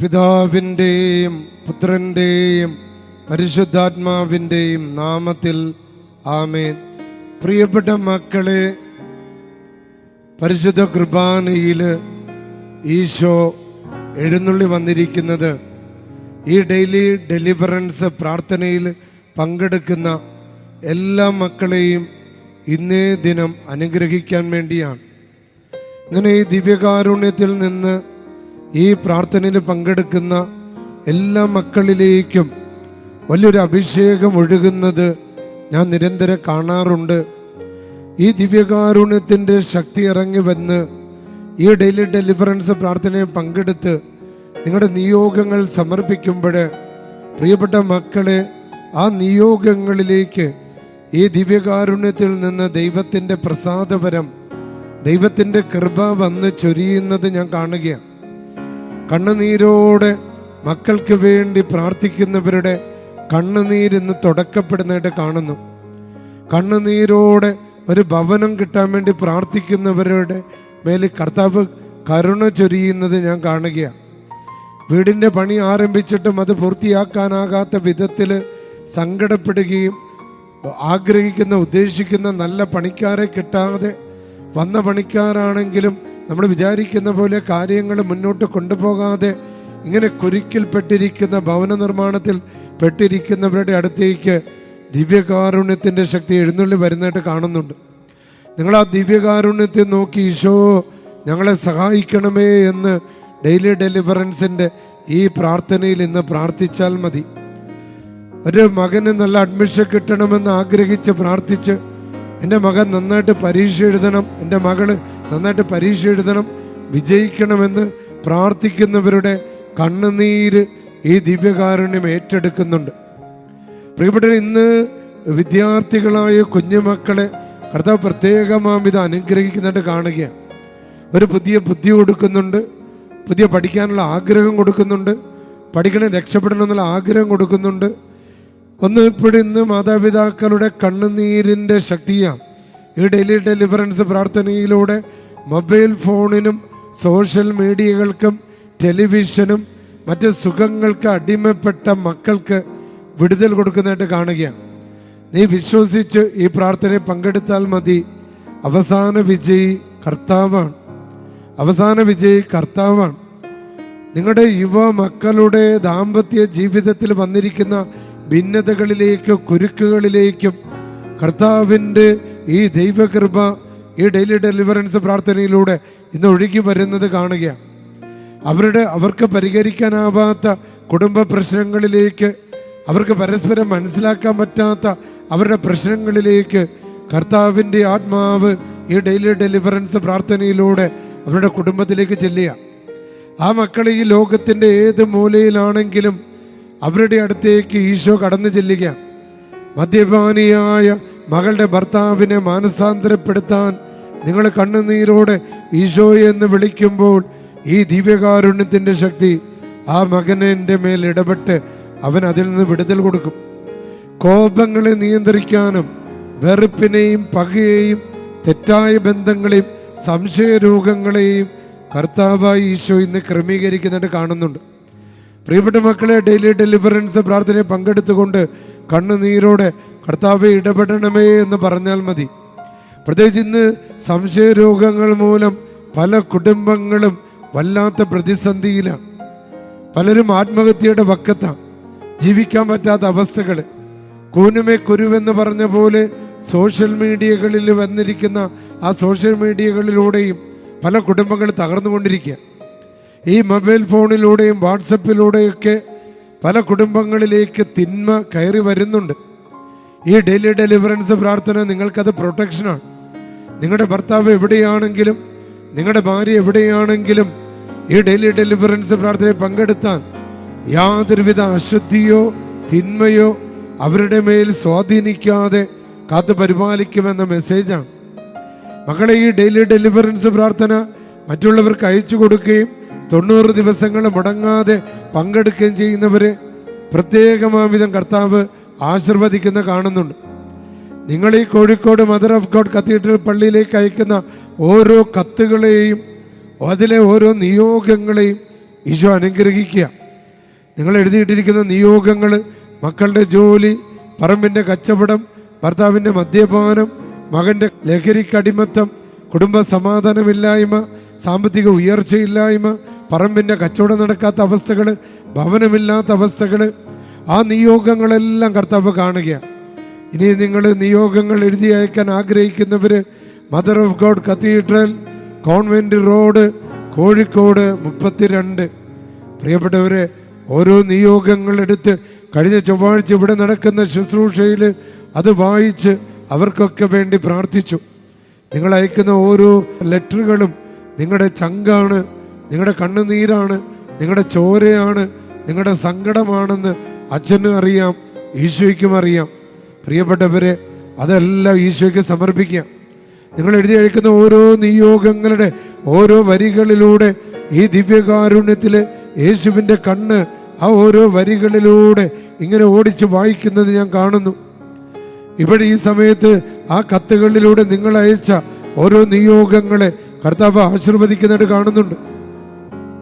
പിതാവിൻ്റെയും പുത്രൻ്റെയും പരിശുദ്ധാത്മാവിൻ്റെയും നാമത്തിൽ ആമേൻ. പ്രിയപ്പെട്ട മക്കളെ, പരിശുദ്ധ കുർബാനയിൽ ഈശോ എഴുന്നള്ളി വന്നിരിക്കുന്നത് ഈ ഡെയിലി ഡെലിവറൻസ് പ്രാർത്ഥനയിൽ പങ്കെടുക്കുന്ന എല്ലാ മക്കളെയും ഇന്നേ ദിനം അനുഗ്രഹിക്കാൻ വേണ്ടിയാണ്. ഇങ്ങനെ ഈ ദിവ്യകാരുണ്യത്തിൽ നിന്ന് ഈ പ്രാർത്ഥനയിൽ പങ്കെടുക്കുന്ന എല്ലാ മക്കളിലേക്കും വലിയൊരു അഭിഷേകം ഒഴുകുന്നത് ഞാൻ നിരന്തരം കാണാറുണ്ട്. ഈ ദിവ്യകാരുണ്യത്തിൻ്റെ ശക്തി ഇറങ്ങി വന്ന് ഈ ഡെയിലി ഡെലിവറൻസ് പ്രാർത്ഥനയിൽ പങ്കെടുത്ത് നിങ്ങളുടെ നിയോഗങ്ങൾ സമർപ്പിക്കുമ്പോൾ പ്രിയപ്പെട്ട മക്കളെ, ആ നിയോഗങ്ങളിലേക്ക് ഈ ദിവ്യകാരുണ്യത്തിൽ നിന്ന് ദൈവത്തിൻ്റെ പ്രസാദപരം, ദൈവത്തിൻ്റെ കൃപ വന്ന് ചൊരിയുന്നത് ഞാൻ കാണുകയാണ്. കണ്ണുനീരോടെ മക്കൾക്ക് വേണ്ടി പ്രാർത്ഥിക്കുന്നവരുടെ കണ്ണുനീരിന്ന് തുടക്കപ്പെടുന്നതായിട്ട് കാണുന്നു. കണ്ണുനീരോടെ ഒരു ഭവനം കിട്ടാൻ വേണ്ടി പ്രാർത്ഥിക്കുന്നവരുടെ മേൽ കർത്താവ് കരുണ ചൊരിയുന്നത് ഞാൻ കാണുകയാണ്. വീടിൻ്റെ പണി ആരംഭിച്ചിട്ടും അത് പൂർത്തിയാക്കാനാകാത്ത വിധത്തിൽ സങ്കടപ്പെടുകയും ആഗ്രഹിക്കുന്ന ഉദ്ദേശിക്കുന്ന നല്ല പണിക്കാരെ കിട്ടാതെ വന്ന പണിക്കാരാണെങ്കിലും നമ്മൾ വിചാരിക്കുന്ന പോലെ കാര്യങ്ങൾ മുന്നോട്ട് കൊണ്ടുപോകാതെ ഇങ്ങനെ കുരുക്കിൽപ്പെട്ടിരിക്കുന്ന ഭവന നിർമ്മാണത്തിൽ പെട്ടിരിക്കുന്നവരുടെ അടുത്തേക്ക് ദിവ്യകാരുണ്യത്തിൻ്റെ ശക്തി എഴുന്നള്ളി വരുന്നതായിട്ട് കാണുന്നുണ്ട്. നിങ്ങൾ ആ ദിവ്യകാരുണ്യത്തെ നോക്കി ഈശോ ഞങ്ങളെ സഹായിക്കണമേ എന്ന് ഡെയിലി ഡെലിവറൻസിൻ്റെ ഈ പ്രാർത്ഥനയിൽ ഇന്ന് പ്രാർത്ഥിച്ചാൽ മതി. ഒരു മകന് നല്ല അഡ്മിഷൻ കിട്ടണമെന്ന് ആഗ്രഹിച്ച് പ്രാർത്ഥിച്ച്, എൻ്റെ മകൻ നന്നായിട്ട് പരീക്ഷ എഴുതണം, എൻ്റെ മകള് നന്നായിട്ട് പരീക്ഷ എഴുതണം, വിജയിക്കണമെന്ന് പ്രാർത്ഥിക്കുന്നവരുടെ കണ്ണുനീര് ഈ ദിവ്യകാരുണ്യം ഏറ്റെടുക്കുന്നുണ്ട്. പ്രിയപ്പെട്ടവർ, ഇന്ന് വിദ്യാർത്ഥികളായ കുഞ്ഞുമക്കളെ കർത്താവ് പ്രത്യേകമാം ഇത് അനുഗ്രഹിക്കുന്നതായിട്ട് കാണുകയാണ്. ഒരു പുതിയ ബുദ്ധി കൊടുക്കുന്നുണ്ട്, പുതിയ പഠിക്കാനുള്ള ആഗ്രഹം കൊടുക്കുന്നുണ്ട്, പഠിക്കണം, രക്ഷപ്പെടണം എന്നുള്ള ആഗ്രഹം കൊടുക്കുന്നുണ്ട്. ഇപ്പോഴും ഇന്ന് മാതാപിതാക്കളുടെ കണ്ണുനീരിൻ്റെ ശക്തിയാണ് ഈ ഡെയിലി ഡെലിവറൻസ് പ്രാർത്ഥനയിലൂടെ മൊബൈൽ ഫോണിനും സോഷ്യൽ മീഡിയകൾക്കും ടെലിവിഷനും മറ്റ് സുഖങ്ങൾക്ക് അടിമപ്പെട്ട മക്കൾക്ക് വിടുതൽ കൊടുക്കുന്നതായിട്ട് കാണുകയാണ്. നീ വിശ്വസിച്ച് ഈ പ്രാർത്ഥനയിൽ പങ്കെടുത്താൽ മതി. അവസാന വിജയി കർത്താവാണ്. അവസാന വിജയി കർത്താവാണ്. നിങ്ങളുടെ യുവ മക്കളുടെ ദാമ്പത്യ ജീവിതത്തിൽ വന്നിരിക്കുന്ന ഭിന്നതകളിലേക്കും കുരുക്കുകളിലേക്കും കർത്താവിൻ്റെ ഈ ദൈവകൃപ ഈ ഡെയിലി ഡെലിവറൻസ് പ്രാർത്ഥനയിലൂടെ ഇന്ന് ഒഴുകി വരുന്നത് കാണുകയാണ്. അവർക്ക് പരിഹരിക്കാനാവാത്ത കുടുംബ പ്രശ്നങ്ങളിലേക്ക്, അവർക്ക് പരസ്പരം മനസ്സിലാക്കാൻ പറ്റാത്ത അവരുടെ പ്രശ്നങ്ങളിലേക്ക് കർത്താവിൻ്റെ ആത്മാവ് ഈ ഡെയിലി ഡെലിവറൻസ് പ്രാർത്ഥനയിലൂടെ അവരുടെ കുടുംബത്തിലേക്ക് ചെല്ലുക. ആ മക്കൾ ഈ ലോകത്തിൻ്റെ ഏത് മൂലയിലാണെങ്കിലും അവരുടെ അടുത്തേക്ക് ഈശോ കടന്നു ചെല്ലുക. മദ്യപാനിയായ മകളുടെ ഭർത്താവിനെ മാനസാന്തരപ്പെടുത്താൻ നിങ്ങൾ കണ്ണുനീരോടെ ഈശോയെ എന്ന് വിളിക്കുമ്പോൾ ഈ ദിവ്യകാരുണ്യത്തിൻ്റെ ശക്തി ആ മകനെ മേൽ ഇടപെട്ട് അവൻ അതിൽ നിന്ന് വിടുതൽ കൊടുക്കും. കോപങ്ങളെ നിയന്ത്രിക്കാനും വെറുപ്പിനെയും പകയെയും തെറ്റായ ബന്ധങ്ങളെയും സംശയരോഗങ്ങളെയും കർത്താവായി ഈശോ ഇന്ന് ക്രമീകരിക്കുന്നതായിട്ട് കാണുന്നുണ്ട്. പ്രിയപ്പെട്ട മക്കളെ, ഡെയിലി ഡെലിവറൻസ് പ്രാർത്ഥനയിൽ പങ്കെടുത്തുകൊണ്ട് കണ്ണുനീരോടെ കർത്താവെ ഇടപെടണമേ എന്ന് പറഞ്ഞാൽ മതി. പ്രത്യേകിച്ച് ഇന്ന് സംശയരോഗങ്ങൾ മൂലം പല കുടുംബങ്ങളും വല്ലാത്ത പ്രതിസന്ധിയിലാണ്. പലരും ആത്മഹത്യയുടെ വക്കത്താണ്. ജീവിക്കാൻ പറ്റാത്ത അവസ്ഥകൾ. കൂനുമേ കുരുവെന്ന് പറഞ്ഞ പോലെ സോഷ്യൽ മീഡിയകളിൽ വന്നിരിക്കുന്ന ആ സോഷ്യൽ മീഡിയകളിലൂടെയും പല കുടുംബങ്ങൾ തകർന്നുകൊണ്ടിരിക്കുക. ഈ മൊബൈൽ ഫോണിലൂടെയും വാട്സപ്പിലൂടെയൊക്കെ പല കുടുംബങ്ങളിലേക്ക് തിന്മ കയറി വരുന്നുണ്ട്. ഈ ഡെയിലി ഡെലിവറൻസ് പ്രാർത്ഥന നിങ്ങൾക്കത് പ്രൊട്ടക്ഷനാണ്. നിങ്ങളുടെ ഭർത്താവ് എവിടെയാണെങ്കിലും, നിങ്ങളുടെ ഭാര്യ എവിടെയാണെങ്കിലും ഈ ഡെയിലി ഡെലിവറൻസ് പ്രാർത്ഥനയിൽ പങ്കെടുത്താൽ യാതൊരുവിധ അശുദ്ധിയോ തിന്മയോ അവരുടെ മേൽ സ്വാധീനിക്കാതെ കാത്തു പരിപാലിക്കുമെന്ന മെസ്സേജാണ്. മക്കളെ, ഈ ഡെയിലി ഡെലിവറൻസ് പ്രാർത്ഥന മറ്റുള്ളവർക്ക് അയച്ചു കൊടുക്കുകയും 90 ദിവസങ്ങൾ മുടങ്ങാതെ പങ്കെടുക്കുകയും ചെയ്യുന്നവരെ പ്രത്യേകമാവിധം കർത്താവ് ആശീർവദിക്കുന്ന കാണുന്നുണ്ട്. നിങ്ങൾ ഈ Kozhikode mother of God cathedral പള്ളിയിലേക്ക് അയക്കുന്ന ഓരോ കത്തുകളെയും അതിലെ ഓരോ നിയോഗങ്ങളെയും ഈശോ അനുഗ്രഹിക്കുക. നിങ്ങൾ എഴുതിയിട്ടിരിക്കുന്ന നിയോഗങ്ങൾ, മക്കളുടെ ജോലി, പറമ്പിൻ്റെ കച്ചവടം, ഭർത്താവിൻ്റെ മദ്യപാനം, മകൻ്റെ ലഹരിക്കടിമത്തം, കുടുംബ സമാധാനമില്ലായ്മ, സാമ്പത്തിക ഉയർച്ചയില്ലായ്മ, പറമ്പിൻ്റെ കച്ചവടം നടക്കാത്ത അവസ്ഥകൾ, ഭവനമില്ലാത്ത അവസ്ഥകൾ, ആ നിയോഗങ്ങളെല്ലാം കർത്താവ് കാണുക. ഇനി നിങ്ങൾ നിയോഗങ്ങൾ എഴുതി അയക്കാൻ ആഗ്രഹിക്കുന്നവർ mother of God cathedral, convent road, Kozhikode 32. പ്രിയപ്പെട്ടവരെ, ഓരോ നിയോഗങ്ങൾ എടുത്ത് കഴിഞ്ഞ ചൊവ്വാഴ്ച ഇവിടെ നടക്കുന്ന ശുശ്രൂഷയിൽ അത് വായിച്ച് അവർക്കൊക്കെ വേണ്ടി പ്രാർത്ഥിച്ചു. നിങ്ങൾ അയക്കുന്ന ഓരോ ലെറ്ററുകളും നിങ്ങളുടെ ചങ്കാണ്, നിങ്ങളുടെ കണ്ണുനീരാണ്, നിങ്ങളുടെ ചോരയാണ്, നിങ്ങളുടെ സങ്കടമാണെന്ന് അച്ഛനും അറിയാം, ഈശോയ്ക്കും അറിയാം. പ്രിയപ്പെട്ടവരെ, അതെല്ലാം ഈശോയ്ക്ക് സമർപ്പിക്കുക. നിങ്ങൾ എഴുതി അയക്കുന്ന ഓരോ നിയോഗങ്ങളുടെ ഓരോ വരികളിലൂടെ ഈ ദിവ്യകാരുണ്യത്തിൽ യേശുവിൻ്റെ കണ്ണ് ആ ഓരോ വരികളിലൂടെ ഇങ്ങനെ ഓടിച്ച് വായിക്കുന്നത് ഞാൻ കാണുന്നു. ഇവിടെ ഈ സമയത്ത് ആ കത്തുകളിലൂടെ നിങ്ങൾ അയച്ച ഓരോ നിയോഗങ്ങളെ കർത്താവ് ആശീർവദിക്കുന്നതായിട്ട് കാണുന്നുണ്ട്.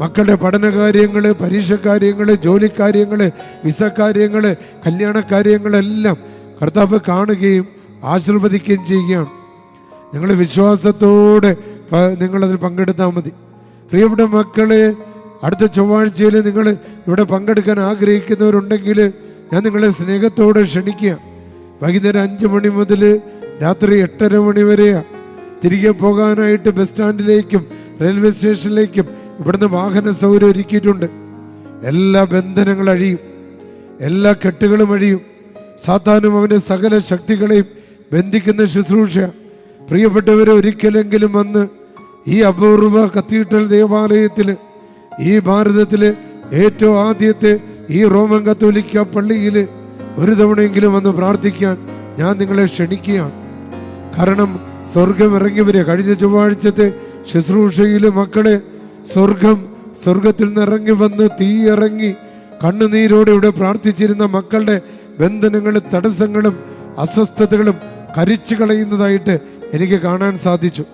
മക്കളുടെ പഠനകാര്യങ്ങൾ, പരീക്ഷക്കാര്യങ്ങൾ, ജോലിക്കാര്യങ്ങൾ, വിസക്കാര്യങ്ങൾ, കല്യാണക്കാര്യങ്ങളെല്ലാം കർത്താവ് കാണുകയും ആശീർവദിക്കുകയും ചെയ്യുകയാണ്. നിങ്ങൾ വിശ്വാസത്തോടെ നിങ്ങളതിൽ പങ്കെടുത്താൽ മതി. പ്രിയപ്പെട്ട മക്കളെ, അടുത്ത ചൊവ്വാഴ്ചയിൽ നിങ്ങൾ ഇവിടെ പങ്കെടുക്കാൻ ആഗ്രഹിക്കുന്നവരുണ്ടെങ്കിൽ ഞാൻ നിങ്ങളെ സ്നേഹത്തോടെ ക്ഷണിക്കുക. വൈകുന്നേരം 5 മണി മുതൽ രാത്രി 8:30 മണി വരെയാണ്. തിരികെ പോകാനായിട്ട് ബസ് സ്റ്റാൻഡിലേക്കും റെയിൽവേ സ്റ്റേഷനിലേക്കും ഇവിടുന്ന് വാഹന സൗകര്യം ഒരുക്കിയിട്ടുണ്ട്. എല്ലാ ബന്ധനങ്ങളും അഴിയും, എല്ലാ കെട്ടുകളും അഴിയും. സാത്താനും അവൻ്റെ സകല ശക്തികളെയും ബന്ധിക്കുന്ന ശുശ്രൂഷ. പ്രിയപ്പെട്ടവരെ, ഒരിക്കലെങ്കിലും വന്ന് ഈ അപൂർവ കത്തീഡ്രൽ ദേവാലയത്തിൽ, ഈ ഭാരതത്തിലെ ഏറ്റവും ആദ്യത്തെ ഈ റോമൻ കത്തോലിക്ക പള്ളിയിൽ ഒരു തവണയെങ്കിലും വന്ന് പ്രാർത്ഥിക്കാൻ ഞാൻ നിങ്ങളെ ക്ഷണിക്കുകയാണ്. കാരണം സ്വർഗം ഇറങ്ങിയവരെ കഴിഞ്ഞ ചൊവ്വാഴ്ചത്തെ ശുശ്രൂഷയിൽ മക്കളെ സ്വർഗത്തിൽ നിന്ന് ഇറങ്ങി വന്ന് തീ ഇറങ്ങി കണ്ണുനീരോടെ ഇവിടെ പ്രാർത്ഥിച്ചിരുന്ന മക്കളുടെ ബന്ധനങ്ങളും തടസ്സങ്ങളും അസ്വസ്ഥതകളും കരിച്ചു കളയുന്നതായിട്ട് എനിക്ക് കാണാൻ സാധിച്ചു.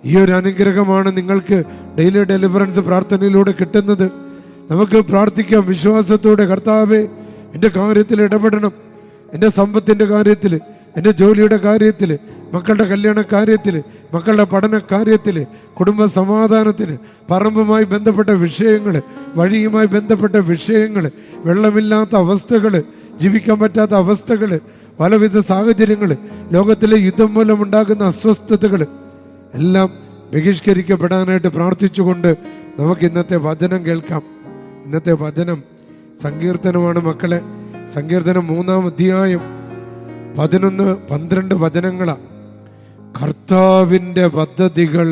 ഈ ഒരു അനുഗ്രഹമാണ് നിങ്ങൾക്ക് ഡെയിലി ഡെലിവറൻസ് പ്രാർത്ഥനയിലൂടെ കിട്ടുന്നത്. നമുക്ക് പ്രാർത്ഥിക്കാം വിശ്വാസത്തോടെ, കർത്താവേ എൻ്റെ കാര്യത്തിൽ ഇടപെടണം, എൻ്റെ സമ്പത്തിൻ്റെ കാര്യത്തിൽ, എൻ്റെ ജോലിയുടെ കാര്യത്തിൽ, മക്കളുടെ കല്യാണ കാര്യത്തിൽ, മക്കളുടെ പഠന കാര്യത്തിൽ, കുടുംബ സമാധാനത്തിന്, പറമ്പുമായി ബന്ധപ്പെട്ട വിഷയങ്ങൾ, വഴിയുമായി ബന്ധപ്പെട്ട വിഷയങ്ങൾ, വെള്ളമില്ലാത്ത അവസ്ഥകൾ, ജീവിക്കാൻ പറ്റാത്ത അവസ്ഥകൾ, പലവിധ സാഹചര്യങ്ങൾ, ലോകത്തിലെ യുദ്ധം മൂലമുണ്ടാകുന്ന അസ്വസ്ഥതകൾ എല്ലാം ബഹിഷ്കരിക്കപ്പെടാനായിട്ട് പ്രാർത്ഥിച്ചുകൊണ്ട് നമുക്ക് ഇന്നത്തെ വചനം കേൾക്കാം. ഇന്നത്തെ വചനം സങ്കീർത്തനമാണ് മക്കളെ. സങ്കീർത്തനം 3-ാം അധ്യായം 11-12 വചനങ്ങളാണ്. കർത്താവിൻ്റെ പദ്ധതികൾ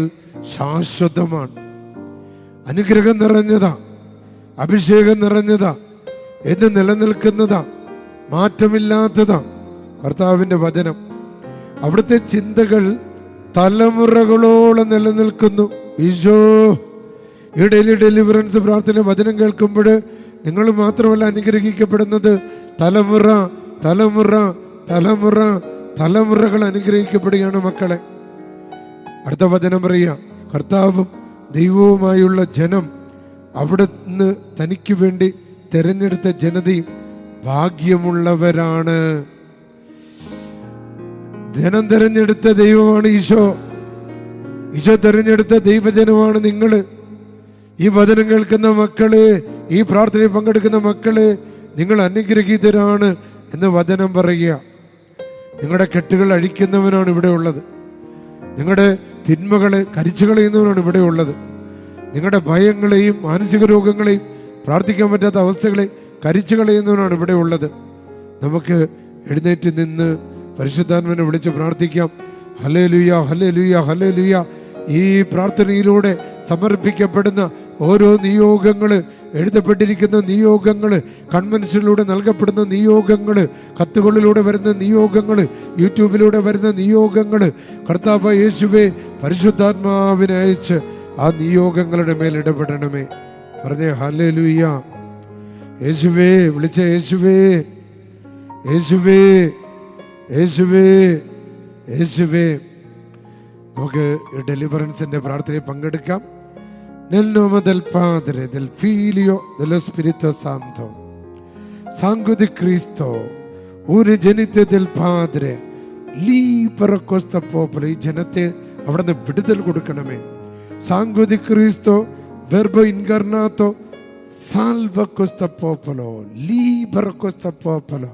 ശാശ്വതമാണ്, അനുഗ്രഹം നിറഞ്ഞതാ, അഭിഷേകം നിറഞ്ഞതാ, എന്ന് നിലനിൽക്കുന്നതാ, മാറ്റമില്ലാത്തതാ കർത്താവിൻ്റെ വചനം. അവിടുത്തെ ചിന്തകൾ തലമുറകളോളം നിലനിൽക്കുന്നു. ഈശോ, ഈ ഡെയിലി ഡെലിവറൻസ് പ്രാർത്ഥന വചനം കേൾക്കുമ്പോൾ നിങ്ങൾ മാത്രമല്ല അനുഗ്രഹിക്കപ്പെടുന്നത്, തലമുറ തലമുറ തലമുറ തലമുറകൾ അനുഗ്രഹിക്കപ്പെടുകയാണ് മക്കളെ. അടുത്ത വചനം പറയുക, കർത്താവും ദൈവവുമായുള്ള ജനം, അവിടുന്ന് തനിക്ക് വേണ്ടി തെരഞ്ഞെടുത്ത ജനതയും ഭാഗ്യമുള്ളവരാണ്. ജനം തെരഞ്ഞെടുത്ത ദൈവമാണ് ഈശോ. ഈശോ തെരഞ്ഞെടുത്ത ദൈവജനമാണ് നിങ്ങൾ. ഈ വചനം കേൾക്കുന്ന മക്കള്, ഈ പ്രാർത്ഥനയിൽ പങ്കെടുക്കുന്ന മക്കള്, നിങ്ങൾ അനുഗ്രഹീതരാണ് എന്ന് വചനം പറയുക. നിങ്ങളുടെ കെട്ടുകൾ അഴിക്കുന്നവനാണ് ഇവിടെ ഉള്ളത്. നിങ്ങളുടെ തിന്മകളെ കരിച്ചു കളയുന്നവനാണ് ഇവിടെ ഉള്ളത്. നിങ്ങളുടെ ഭയങ്ങളെയും മാനസിക രോഗങ്ങളെയും പ്രാർത്ഥിക്കാൻ പറ്റാത്ത അവസ്ഥകളെയും കരിച്ചു കളയുന്നവനാണ് ഇവിടെ ഉള്ളത്. നമുക്ക് എഴുന്നേറ്റ് നിന്ന് പരിശുദ്ധാത്മാവിനെ വിളിച്ച് പ്രാർത്ഥിക്കാം. Hallelujah, hallelujah, hallelujah. ഈ പ്രാർത്ഥനയിലൂടെ സമർപ്പിക്കപ്പെടുന്ന ഓരോ നിയോഗങ്ങൾ, എഴുതപ്പെട്ടിരിക്കുന്ന നിയോഗങ്ങൾ, കൺവെൻഷനിലൂടെ നൽകപ്പെടുന്ന നിയോഗങ്ങൾ, കത്തുകളിലൂടെ വരുന്ന നിയോഗങ്ങൾ, യൂട്യൂബിലൂടെ വരുന്ന നിയോഗങ്ങൾ, കർത്താവ് യേശുവേ പരിശുദ്ധാത്മാവിനെ അയച്ച് ആ നിയോഗങ്ങളുടെ മേൽ ഇടപെടണമേ. പറഞ്ഞേ ഹല്ലേലൂയ. യേശുവേ, വിളിച്ച യേശുവേ, യേശുവേ, യേശുവേ, യേശുവേ. നമുക്ക് ഡെലിവറൻസിൻ്റെ പ്രാർത്ഥനയിൽ പങ്കെടുക്കാം. nel nome del Padre, del Figlio, dello Spirito Santo. Sangue di Cristo, unigenite del Padre, libera questo popolo. ഈ ജനത്തെ അവിടുന്ന് വിടുതൽ കൊടുക്കണമേ. Sangue di Cristo, verbo incarnato, salva questo popolo, libera questo popolo,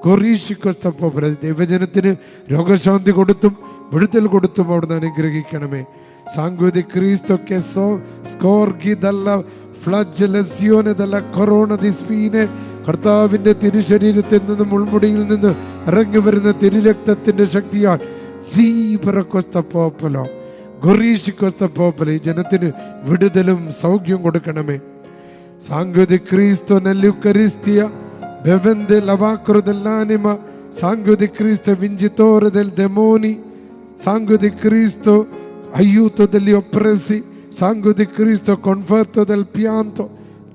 guarisci questo popolo. ദൈവജനത്തിന് രോഗശാന്തി കൊടുത്തും വിടുതൽ കൊടുത്തും അവിടുന്ന് അനുഗ്രഹിക്കണമേ. Sangue di Cristo che scorgi dalla flagellazione della corona di spine, കർത്താവിന്റെ തിരുശരീരത്തിൽ നിന്ന് മുൾമുടിയിൽ നിന്ന് ഇറങ്ങി വരുന്ന തിരുരക്തത്തിന്റെ ശക്തിയാൽ libera questo popolo, guarisci questo popolo. ഈ ജനത്തിന് വിടുതലും സൗഖ്യം കൊടുക്കണമേ. Sangue di Cristo nell'Eucaristia, bevende lavacro dell'anima, sangue di Cristo vincitore del demoni, sangue di Cristo aiuto degli oppressi, sangue di Cristo conforto del pianto,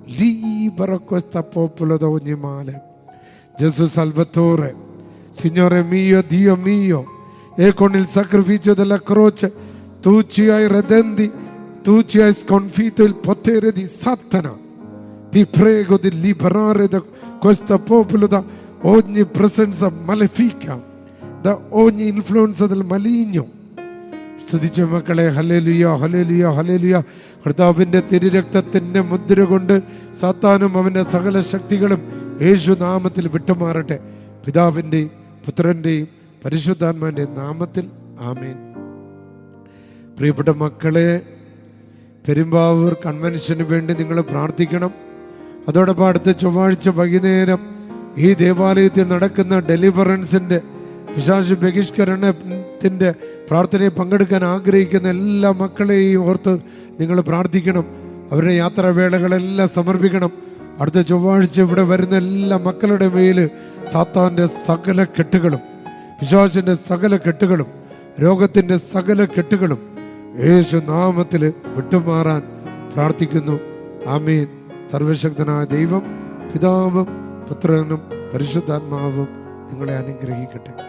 libera questo popolo da ogni male. Gesù Salvatore, Signore mio, Dio mio, e con il sacrificio della croce tu ci hai redenti, tu ci hai sconfitto il potere di Satana. Ti prego di liberare da questo popolo da ogni presenza malefica, da ogni influenza del maligno. സ്തുതിച്ച മക്കളെ, hallelujah, hallelujah, hallelujah. കർത്താവിന്റെ തിരുരക്തത്തിന്റെ മുദ്ര കൊണ്ട് സാത്താനും അവന്റെ സകല ശക്തികളും യേശു നാമത്തിൽ വിട്ടുമാറട്ടെ. പിതാവിന്റെയും പുത്രന്റെയും പരിശുദ്ധാത്മാവിന്റെ നാമത്തിൽ ആമേൻ. പ്രിയപ്പെട്ട മക്കളെ, പെരുമ്പാവൂർ കൺവെൻഷന് വേണ്ടി നിങ്ങൾ പ്രാർത്ഥിക്കണം. അതോടൊപ്പം അടുത്ത ചൊവ്വാഴ്ച വൈകുന്നേരം ഈ ദേവാലയത്തിൽ നടക്കുന്ന ഡെലിവറൻസിന്റെ പിശാച് ബഹിഷ്കരണത്തിന്റെ പ്രാർത്ഥനയിൽ പങ്കെടുക്കാൻ ആഗ്രഹിക്കുന്ന എല്ലാ മക്കളെയും ഓർത്ത് നിങ്ങൾ പ്രാർത്ഥിക്കണം. അവരുടെ യാത്രാവേളകളെല്ലാം സമർപ്പിക്കണം. അടുത്ത ചൊവ്വാഴ്ച ഇവിടെ വരുന്ന എല്ലാ മക്കളുടെ മേൽ സാത്താന്റെ സകല കെട്ടുകളും, പിശാചിന്റെ സകല കെട്ടുകളും, രോഗത്തിന്റെ സകല കെട്ടുകളും യേശു നാമത്തിൽ വിട്ടുമാറാൻ പ്രാർത്ഥിക്കുന്നു. ആമേൻ. സർവശക്തനായ ദൈവം, പിതാവും പുത്രനും പരിശുദ്ധാത്മാവും നിങ്ങളെ അനുഗ്രഹിക്കട്ടെ.